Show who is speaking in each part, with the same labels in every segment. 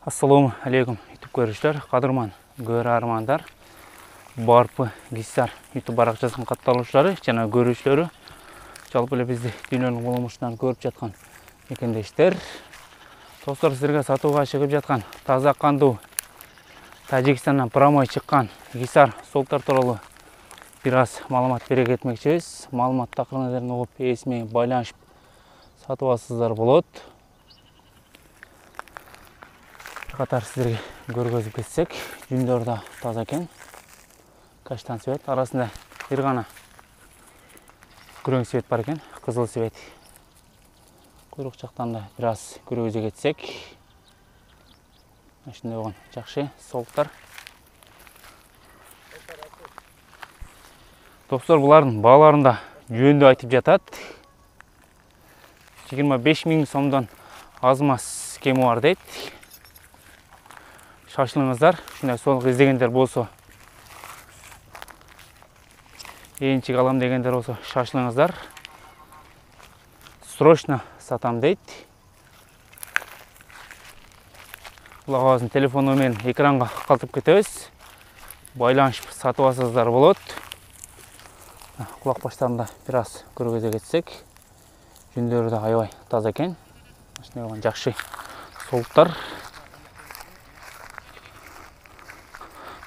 Speaker 1: Assalamu alaikum YouTube көрушілер, қадырман көрермандар, барпы гисар YouTube барақшасының қатталушылары, жана көрушілері, жалпы эле бизди дүйнөнүн болмушунан көрүп жаткан экендештер. Достор, сіздерге сатууга чыгып жаткан таза кандуу Тажикстандан промой чыккан гисар солтар тууралуу бир аз маалымат бере кетмекчибиз. Маалымат такырын угуп, эсиме байланышып сатып алсаңыздар болот. Катар сіздерге көргөзүп кетсек, жүндөрү да таза экен. Каштан свет, арасында бир гана күрөң свет бар экен, кызыл свет. Куйрук жактан да бир аз көргөзө кетсек, ушундай болгон жакшы солтар. Достор, булардын бааларында жөндү айтып жатат. 25 000 сомдон аз мас кеми бар дейт. Шашылыңыздар, ушундай солук издегендер болсо, эйинчик алам дегендер болсо, шашылыңыздар. Срочно сатам дейт. Кулагыбыздын телефону менен экранга калтырып кетебиз. Байланышып сатып алсаңыздар болот. Кулак баштарында бир аз көргөзө кетсек, жүндөрү да аябай таза экен. Ушундай болгон жакшы солуктар.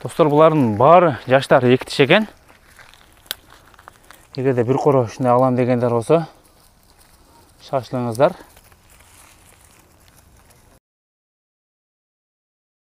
Speaker 1: Достор, булардын баары жаштар эки тиш экен. Эгерде бир коро ушундай алам дегендер болсо, шашылыңыздар.